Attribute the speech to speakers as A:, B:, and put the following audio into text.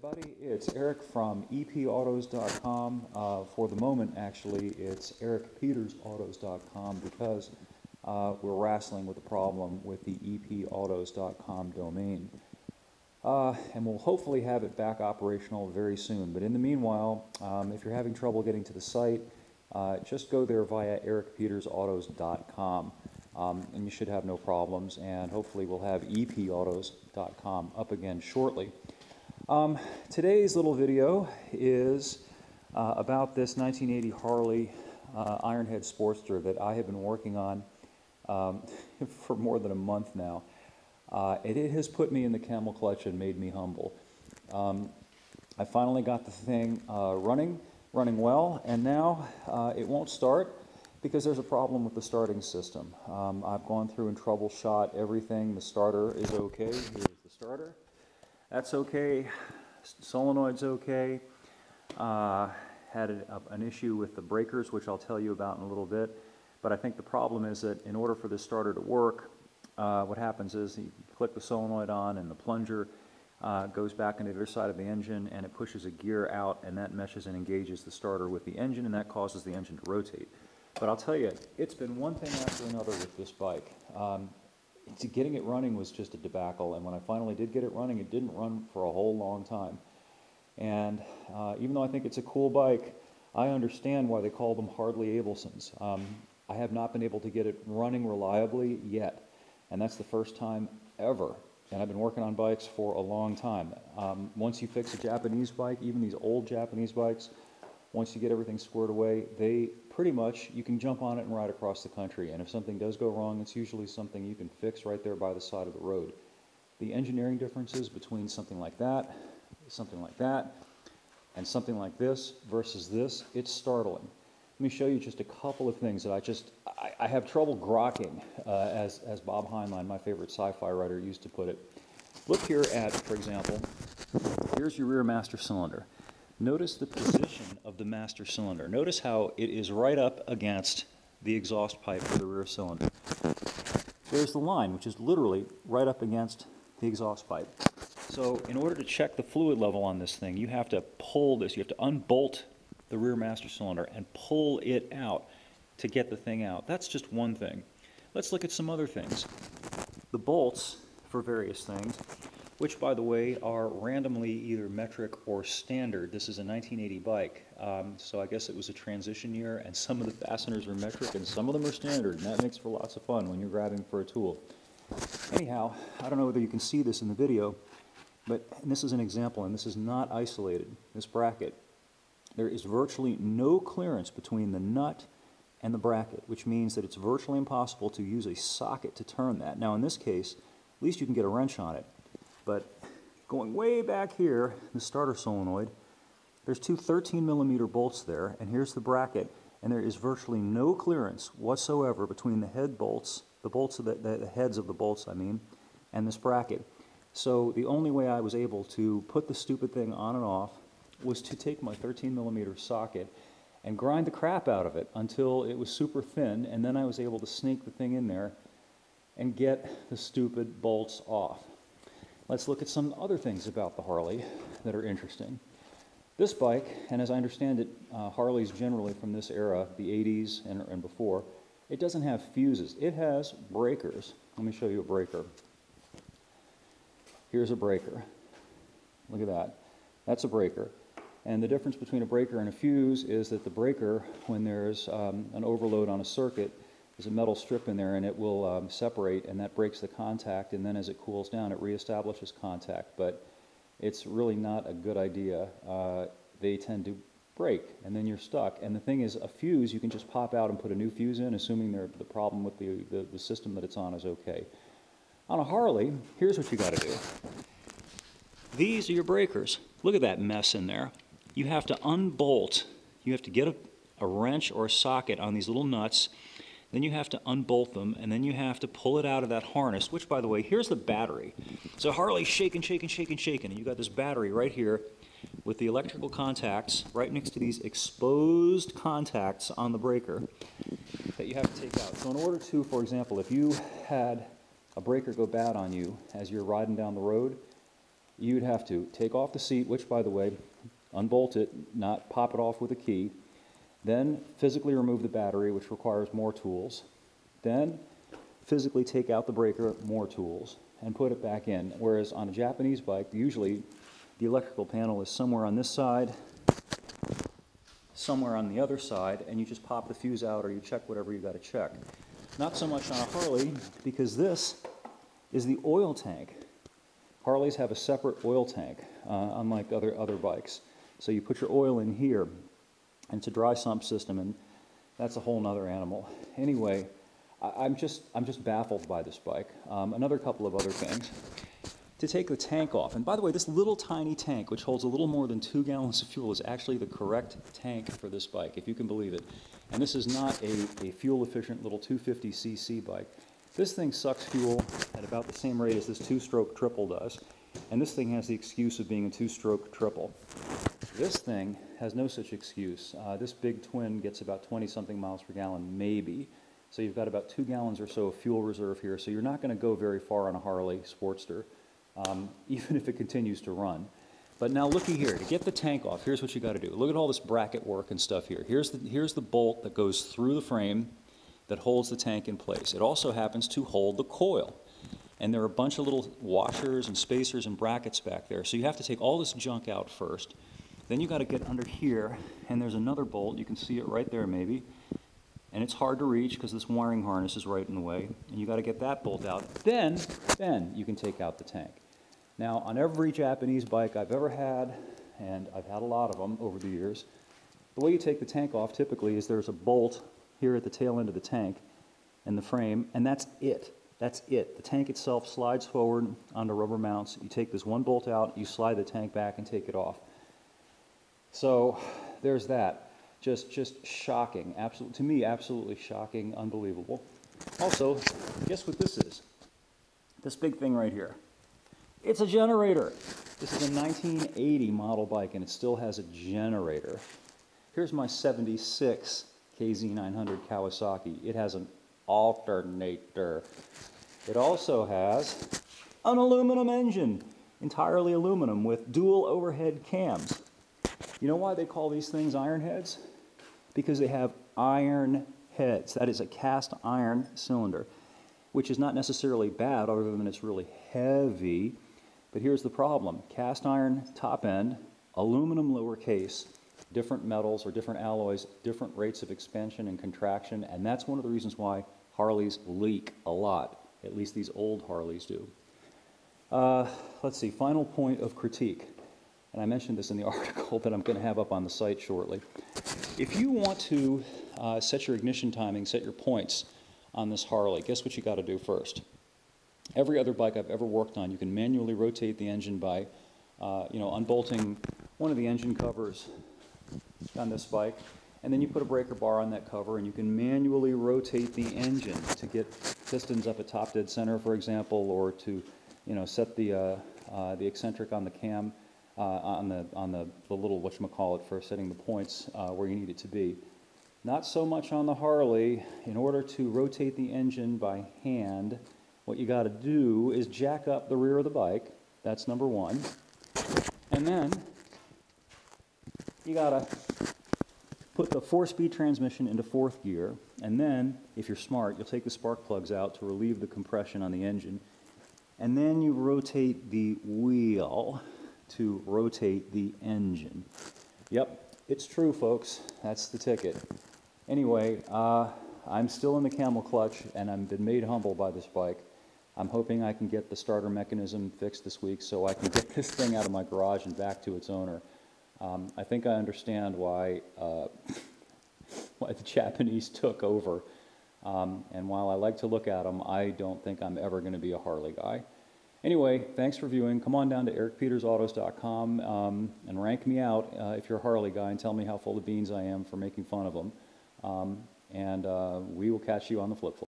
A: everybody. It's Eric from epautos.com. For the moment, actually, it's ericpetersautos.com because we're wrestling with the problem with the epautos.com domain. And we'll hopefully have it back operational very soon. But in the meanwhile, if you're having trouble getting to the site, just go there via ericpetersautos.com. And you should have no problems, and hopefully we'll have epautos.com up again shortly. Today's little video is about this 1980 Harley Ironhead Sportster that I have been working on for more than a month now. And it has put me in the camel clutch and made me humble. I finally got the thing running well, and now it won't start because there's a problem with the starting system. I've gone through and troubleshot everything. The starter is okay. Here's the starter. That's okay. Solenoid's okay. Had an issue with the breakers, which I'll tell you about in a little bit. But I think the problem is that in order for this starter to work, what happens is you click the solenoid on and the plunger goes back into the other side of the engine, and it pushes a gear out, and that meshes and engages the starter with the engine, and that causes the engine to rotate. But I'll tell you, it's been one thing after another with this bike. Getting it running was just a debacle, and when I finally did get it running, it didn't run for a whole long time. And even though I think it's a cool bike, I understand why they call them Hardley Abelsons. I have not been able to get it running reliably yet, and that's the first time ever. And I've been working on bikes for a long time. Once you fix a Japanese bike, even these old Japanese bikes, once you get everything squared away, they pretty much, you can jump on it and ride across the country. And if something does go wrong, it's usually something you can fix right there by the side of the road. The engineering differences between something like that, and something like this versus this, it's startling. Let me show you just a couple of things that I have trouble grokking, as Bob Heinlein, my favorite sci-fi writer, used to put it. Look here at, for example, here's your rear master cylinder. Notice the position of the master cylinder. Notice how it is right up against the exhaust pipe for the rear cylinder. There's the line, which is literally right up against the exhaust pipe. So in order to check the fluid level on this thing, you have to pull this, you have to unbolt the rear master cylinder and pull it out to get the thing out. That's just one thing. Let's look at some other things. The bolts for various things, which, by the way, are randomly either metric or standard. This is a 1980 bike, so I guess it was a transition year, and some of the fasteners are metric and some of them are standard, and that makes for lots of fun when you're grabbing for a tool. Anyhow, I don't know whether you can see this in the video, but and this is an example, and this is not isolated, this bracket. There is virtually no clearance between the nut and the bracket, which means that it's virtually impossible to use a socket to turn that. Now, in this case, at least you can get a wrench on it. But going way back here, the starter solenoid, there's two 13mm bolts there, and here's the bracket, and there is virtually no clearance whatsoever between the head bolts, the heads of the bolts, I mean, and this bracket. So the only way I was able to put the stupid thing on and off was to take my 13mm socket and grind the crap out of it until it was super thin, and then I was able to sneak the thing in there and get the stupid bolts off. Let's look at some other things about the Harley that are interesting. This bike, and as I understand it, Harleys generally from this era, the 80s and before, it doesn't have fuses. It has breakers. Let me show you a breaker. Here's a breaker. Look at that. That's a breaker. And the difference between a breaker and a fuse is that the breaker, when there's an overload on a circuit, there's a metal strip in there, and it will separate, and that breaks the contact, and then as it cools down, it reestablishes contact. But it's really not a good idea. They tend to break, and then you're stuck. And the thing is, a fuse, you can just pop out and put a new fuse in, assuming the problem with the system that it's on is okay. On a Harley, here's what you got to do. These are your breakers. Look at that mess in there. You have to unbolt. You have to get a wrench or a socket on these little nuts. Then you have to unbolt them, and then you have to pull it out of that harness, which, by the way, here's the battery. So Harley's shaking, and you got this battery right here with the electrical contacts right next to these exposed contacts on the breaker that you have to take out. So in order to, for example, if you had a breaker go bad on you as you're riding down the road, you'd have to take off the seat, which, by the way, unbolt it, not pop it off with a key, then physically remove the battery, which requires more tools, then physically take out the breaker, more tools, and put it back in. Whereas on a Japanese bike, usually the electrical panel is somewhere on this side, somewhere on the other side, and you just pop the fuse out or you check whatever you got to check. Not so much on a Harley, because this is the oil tank. Harleys have a separate oil tank, unlike other bikes. So you put your oil in here, and it's a dry sump system, and that's a whole nother animal. Anyway, I'm just baffled by this bike. Another couple of other things. To take the tank off, and by the way, this little tiny tank, which holds a little more than 2 gallons of fuel, is actually the correct tank for this bike, if you can believe it. And this is not a fuel-efficient little 250cc bike. This thing sucks fuel at about the same rate as this 2-stroke triple does, and this thing has the excuse of being a 2-stroke triple. This thing has no such excuse. This big twin gets about 20-something miles per gallon, maybe. So you've got about 2 gallons or so of fuel reserve here, so you're not going to go very far on a Harley Sportster, even if it continues to run. But now looky here, to get the tank off, here's what you got to do. Look at all this bracket work and stuff here. Here's the bolt that goes through the frame that holds the tank in place. It also happens to hold the coil. And there are a bunch of little washers and spacers and brackets back there. So you have to take all this junk out first. Then you got to get under here, and there's another bolt. You can see it right there maybe. And it's hard to reach because this wiring harness is right in the way. And you got to get that bolt out. Then you can take out the tank. Now, on every Japanese bike I've ever had, and I've had a lot of them over the years, the way you take the tank off typically is there's a bolt here at the tail end of the tank and the frame, and that's it. That's it. The tank itself slides forward onto rubber mounts. You take this one bolt out, you slide the tank back and take it off. So there's that. Just shocking. To me, absolutely shocking, unbelievable. Also, guess what this is? This big thing right here. It's a generator. This is a 1980 model bike, and it still has a generator. Here's my 76 KZ900 Kawasaki. It has an alternator. It also has an aluminum engine, entirely aluminum with dual overhead cams. You know why they call these things iron heads? Because they have iron heads. That is a cast iron cylinder, which is not necessarily bad other than it's really heavy. But here's the problem. Cast iron top end, aluminum lower case, different metals or different alloys, different rates of expansion and contraction, and that's one of the reasons why Harleys leak a lot. At least these old Harleys do. Let's see, final point of critique. And I mentioned this in the article that I'm going to have up on the site shortly. If you want to set your ignition timing, set your points on this Harley, guess what you got to do first? Every other bike I've ever worked on, you can manually rotate the engine by, unbolting one of the engine covers on this bike, and then you put a breaker bar on that cover, and you can manually rotate the engine to get pistons up at top dead center, for example, or to, set the eccentric on the cam, on the little whatchamacallit for setting the points where you need it to be. Not so much on the Harley. In order to rotate the engine by hand, what you got to do is jack up the rear of the bike. That's number one. And then you got to put the 4-speed transmission into 4th gear. And then, if you're smart, you'll take the spark plugs out to relieve the compression on the engine. And then you rotate the wheel to rotate the engine. Yep, it's true, folks. That's the ticket. Anyway, I'm still in the camel clutch, and I've been made humble by this bike. I'm hoping I can get the starter mechanism fixed this week so I can get this thing out of my garage and back to its owner. I think I understand why the Japanese took over. And while I like to look at them, I don't think I'm ever going to be a Harley guy. Anyway, thanks for viewing. Come on down to ericpetersautos.com and rank me out if you're a Harley guy and tell me how full of beans I am for making fun of them. We will catch you on the flip flop.